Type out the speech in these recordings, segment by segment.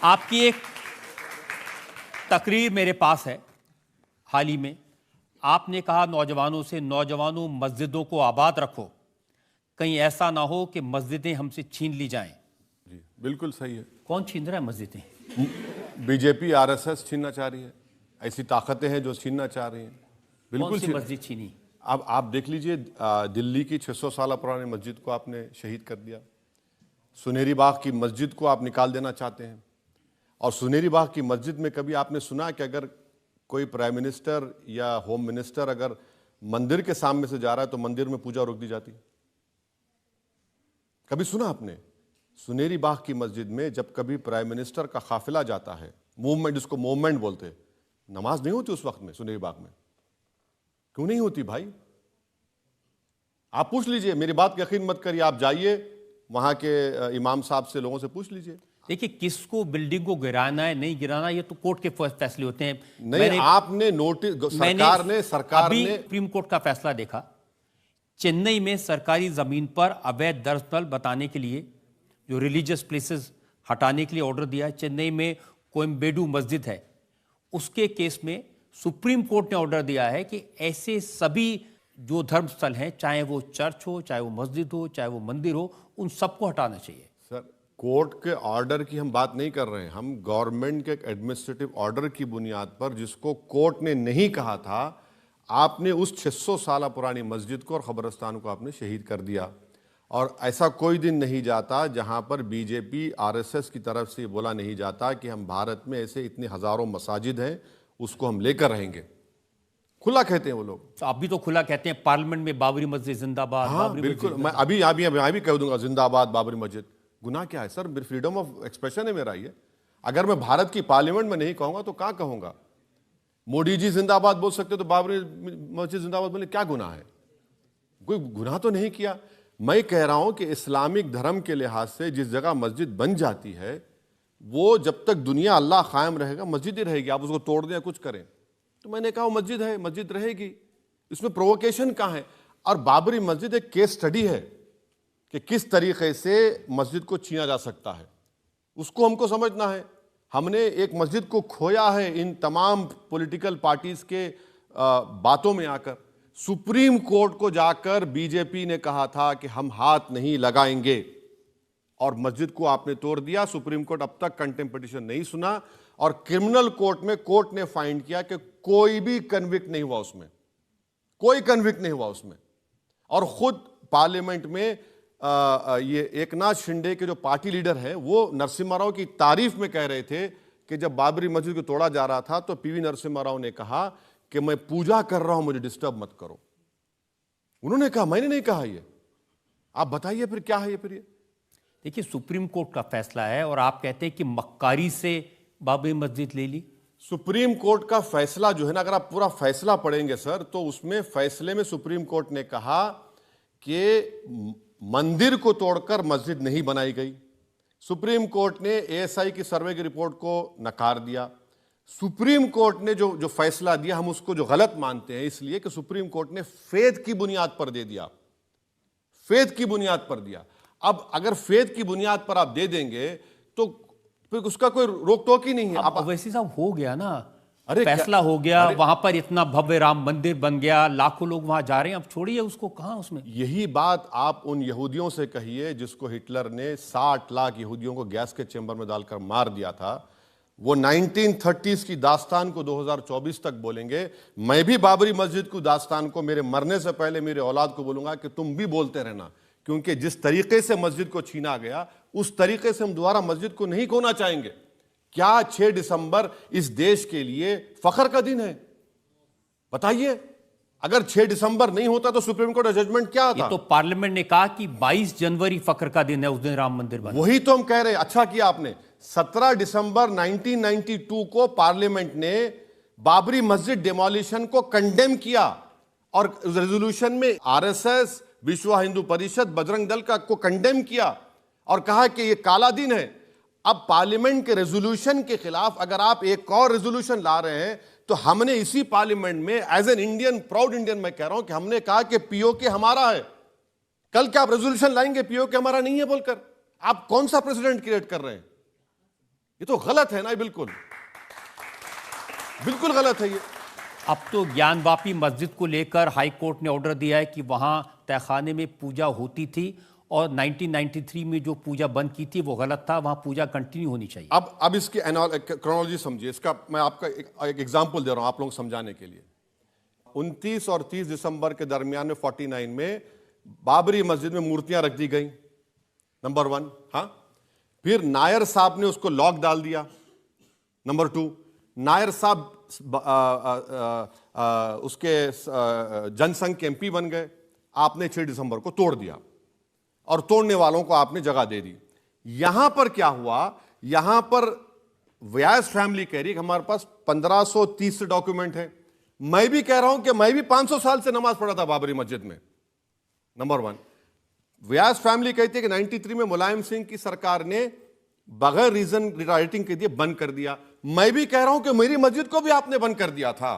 आपकी एक तकरीर मेरे पास है हाल ही में। आपने कहा नौजवानों से, नौजवानों मस्जिदों को आबाद रखो, कहीं ऐसा ना हो कि मस्जिदें हमसे छीन ली जाएं। जी बिल्कुल सही है। कौन छीन रहा है मस्जिदें? बीजेपी आरएसएस छीनना चाह रही है, ऐसी ताकतें हैं जो छीनना चाह रही हैं। बिल्कुल कौन सी मस्जिद छीनी? अब आप देख लीजिए, दिल्ली की 600 साल पुरानी मस्जिद को आपने शहीद कर दिया। सुनेरी बाग की मस्जिद को आप निकाल देना चाहते हैं। और सुनेरी बाग की मस्जिद में कभी आपने सुना कि अगर कोई प्राइम मिनिस्टर या होम मिनिस्टर अगर मंदिर के सामने से जा रहा है तो मंदिर में पूजा रोक दी जाती? कभी सुना आपने? सुनेरी बाग की मस्जिद में जब कभी प्राइम मिनिस्टर का काफिला जाता है, मूवमेंट, जिसको मूवमेंट बोलते, नमाज नहीं होती उस वक्त में सुनेरी बाग में? क्यों नहीं होती भाई? आप पूछ लीजिए, मेरी बात यकीन मत करिए, आप जाइए वहां के इमाम साहब से, लोगों से पूछ लीजिए। देखिए, किसको बिल्डिंग को गिराना है नहीं गिराना, ये तो कोर्ट के फैसले होते हैं। नहीं, आपने नोटिस, सरकार ने सुप्रीम कोर्ट का फैसला देखा। चेन्नई में सरकारी जमीन पर अवैध दरअसल बताने के लिए, जो रिलीजियस प्लेसेस हटाने के लिए ऑर्डर दिया है। चेन्नई में कोयम्बेडू मस्जिद है, उसके केस में सुप्रीम कोर्ट ने ऑर्डर दिया है कि ऐसे सभी जो धर्मस्थल हैं, चाहे वो चर्च हो, चाहे वो मस्जिद हो, चाहे वो मंदिर हो, उन सबको हटाना चाहिए। सर, कोर्ट के ऑर्डर की हम बात नहीं कर रहे हैं, हम गवर्नमेंट के एडमिनिस्ट्रेटिव ऑर्डर की बुनियाद पर, जिसको कोर्ट ने नहीं कहा था, आपने उस 600 साल पुरानी मस्जिद को और खबरस्तान को आपने शहीद कर दिया। और ऐसा कोई दिन नहीं जाता जहां पर बीजेपी आरएसएस की तरफ से बोला नहीं जाता कि हम भारत में ऐसे इतने हजारों मसाजिद हैं, उसको हम लेकर रहेंगे। खुला कहते हैं वो लोग। तो आप भी तो खुला कहते हैं, पार्लियामेंट में बाबरी मस्जिद जिंदाबाद। हाँ बिल्कुल, मैं अभी कह दूंगा जिंदाबाद बाबरी मस्जिद। गुनाह क्या है सर? फ्रीडम ऑफ एक्सप्रेशन है मेरा ये। अगर मैं भारत की पार्लियामेंट में नहीं कहूंगा तो क्या कहूंगा? मोदी जी जिंदाबाद बोल सकते तो बाबरी मस्जिद जिंदाबाद बोले, क्या गुनाह है? कोई गुनाह तो नहीं किया। मैं कह रहा हूं कि इस्लामिक धर्म के लिहाज से जिस जगह मस्जिद बन जाती है, वो जब तक दुनिया अल्लाह कायम रहेगा मस्जिद ही रहेगी। आप उसको तोड़ दें, कुछ करें, तो मैंने कहा वो मस्जिद है, मस्जिद रहेगी। इसमें प्रोवोकेशन कहाँ है? और बाबरी मस्जिद एक केस स्टडी है कि किस तरीके से मस्जिद को छीना जा सकता है, उसको हमको समझना है। हमने एक मस्जिद को खोया है इन तमाम पॉलिटिकल पार्टीज के बातों में आकर। सुप्रीम कोर्ट को जाकर बीजेपी ने कहा था कि हम हाथ नहीं लगाएंगे, और मस्जिद को आपने तोड़ दिया। सुप्रीम कोर्ट अब तक कंटेम्प्ट पिटीशन नहीं सुना, और क्रिमिनल कोर्ट में कोर्ट ने फाइंड किया कि कोई भी कन्विक्ट नहीं हुआ उसमें, कोई कन्विक्ट नहीं हुआ उसमें। और खुद पार्लियामेंट में ये एकनाथ शिंदे के जो पार्टी लीडर हैं, वो नरसिम्हा राव की तारीफ में कह रहे थे कि जब बाबरी मस्जिद को तोड़ा जा रहा था तो पीवी नरसिम्हा राव ने कहा कि मैं पूजा कर रहा हूं, मुझे डिस्टर्ब मत करो। उन्होंने कहा, मैंने नहीं कहा ये। आप बताइए फिर क्या है ये? फिर ये देखिए, सुप्रीम कोर्ट का फैसला है और आप कहते हैं कि मक्कारी से बाबरी मस्जिद ले ली। सुप्रीम कोर्ट का फैसला जो है ना, अगर आप पूरा फैसला पढ़ेंगे सर, तो उसमें फैसले में सुप्रीम कोर्ट ने कहा कि मंदिर को तोड़कर मस्जिद नहीं बनाई गई। सुप्रीम कोर्ट ने एएसआई की सर्वे की रिपोर्ट को नकार दिया। सुप्रीम कोर्ट ने जो फैसला दिया, हम उसको जो गलत मानते हैं, इसलिए कि सुप्रीम कोर्ट ने फेथ की बुनियाद पर दे दिया, फेथ की बुनियाद पर दिया। अब अगर फेथ की बुनियाद पर आप दे देंगे तो फिर उसका कोई रोक टोक ही नहीं है। अब वैसे साहब हो गया ना, अरे फैसला हो गया, वहां पर इतना भव्य राम मंदिर बन गया, लाखों लोग वहां जा रहे हैं, अब छोड़िए उसको, कहां उसमें। यही बात आप उन यहूदियों से कहिए जिसको हिटलर ने 60 लाख यहूदियों को गैस के चेंबर में डालकर मार दिया था। वो 1930s की दास्तान को 2024 तक बोलेंगे। मैं भी बाबरी मस्जिद की दास्तान को मेरे मरने से पहले मेरे औलाद को बोलूंगा कि तुम भी बोलते रहना, क्योंकि जिस तरीके से मस्जिद को छीना गया, उस तरीके से हम दोबारा मस्जिद को नहीं खोना चाहेंगे। क्या 6 दिसंबर इस देश के लिए फख्र का दिन है? बताइए। अगर 6 दिसंबर नहीं होता तो सुप्रीम कोर्ट का जजमेंट क्या था? ये तो पार्लियामेंट ने कहा कि 22 जनवरी फख्र का दिन है, उस दिन राम मंदिर बना। वही तो हम कह रहे हैं। अच्छा किया आपने, 17 दिसंबर 1992 को पार्लियामेंट ने बाबरी मस्जिद डिमोलिशन को कंडेम किया, और रेजोल्यूशन में आरएसएस, विश्व हिंदू परिषद, बजरंग दल का को कंडेम किया और कहा कि यह काला दिन है। अब पार्लियामेंट के रेजोल्यूशन के खिलाफ अगर आप एक और रेजोल्यूशन ला रहे हैं, तो हमने इसी पार्लियामेंट में as an Indian, proud Indian मैं कह रहा हूं कि हमने कहा कि पीओके हमारा है। कल क्या आप रेजोल्यूशन लाएंगे पीओके हमारा नहीं है बोलकर? आप कौन सा प्रेसिडेंट क्रिएट कर रहे हैं? ये तो गलत है ना, बिल्कुल बिल्कुल गलत है ये। अब तो ज्ञानवापी मस्जिद को लेकर हाई कोर्ट ने ऑर्डर दिया है कि वहां तहखाने में पूजा होती थी और 1993 में जो पूजा बंद की थी वो गलत था, वहां पूजा कंटिन्यू होनी चाहिए। अब इसकी क्रोनोलॉजी समझिए। इसका मैं आपका एक एग्जांपल दे रहा हूं आप लोगों को समझाने के लिए। 29 और 30 दिसंबर के दरमियान में 49 में बाबरी मस्जिद में मूर्तियां रख दी गई, नंबर 1। हाँ, फिर नायर साहब ने उसको लॉक डाल दिया, नंबर 2। नायर साहब उसके जनसंघ के एमपी बन गए। आपने 6 दिसंबर को तोड़ दिया और तोड़ने वालों को आपने जगह दे दी। यहां पर क्या हुआ, यहां पर व्यास फैमिली कह रही है कि हमारे पास 1530 डॉक्यूमेंट है। मैं भी कह रहा हूं कि मैं भी 500 साल से नमाज पढ़ा था बाबरी मस्जिद में, नंबर 1। व्यास फैमिली कहती है कि 93 में मुलायम सिंह की सरकार ने बगैर रीजन राइटिंग के दिए बंद कर दिया। मैं भी कह रहा हूं कि मेरी मस्जिद को भी आपने बंद कर दिया था।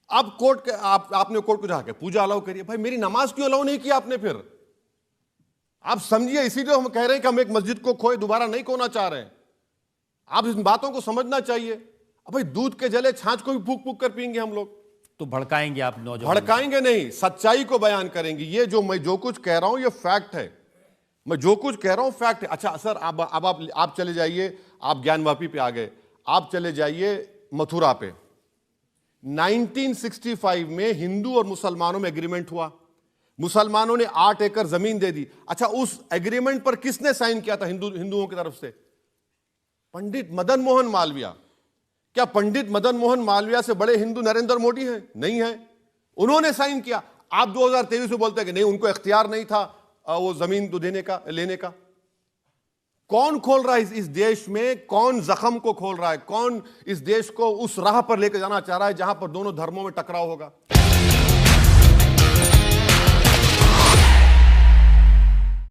अब कोर्ट के आपने कोर्ट को जाके पूजा अलाउ करिए। भाई मेरी नमाज क्यों अलाउ नहीं किया आपने? फिर आप समझिए, इसीलिए हम कह रहे हैं कि हम एक मस्जिद को खोए, दोबारा नहीं खोना चाह रहे हैं। आप इन बातों को समझना चाहिए। अब भाई दूध के जले छाछ को भी फूक फूक कर पियेंगे हम लोग? तो भड़काएंगे आप नौजवान? भड़काएंगे नहीं, सच्चाई को बयान करेंगे। ये जो मैं जो कुछ कह रहा हूं ये फैक्ट है। मैं जो कुछ कह रहा हूं फैक्ट है। अच्छा सर, अब आप चले जाइए, आप ज्ञानवापी पे आ गए, आप चले जाइए मथुरा पे। 1965 में हिंदू और मुसलमानों में एग्रीमेंट हुआ। मुसलमानों ने 8 एकड़ जमीन दे दी। अच्छा, उस एग्रीमेंट पर किसने साइन किया था हिंदुओं की तरफ से? पंडित मदन मोहन मालवीय। क्या पंडित मदन मोहन मालवीय से बड़े हिंदू नरेंद्र मोदी हैं? नहीं है। उन्होंने साइन किया। आप 2023 में बोलते हैं कि नहीं, उनको इख्तियार नहीं था वो जमीन तो देने का, लेने का। कौन खोल रहा है इस देश में? कौन जख्म को खोल रहा है? कौन इस देश को उस राह पर लेकर जाना चाह रहा है जहां पर दोनों धर्मों में टकराव होगा?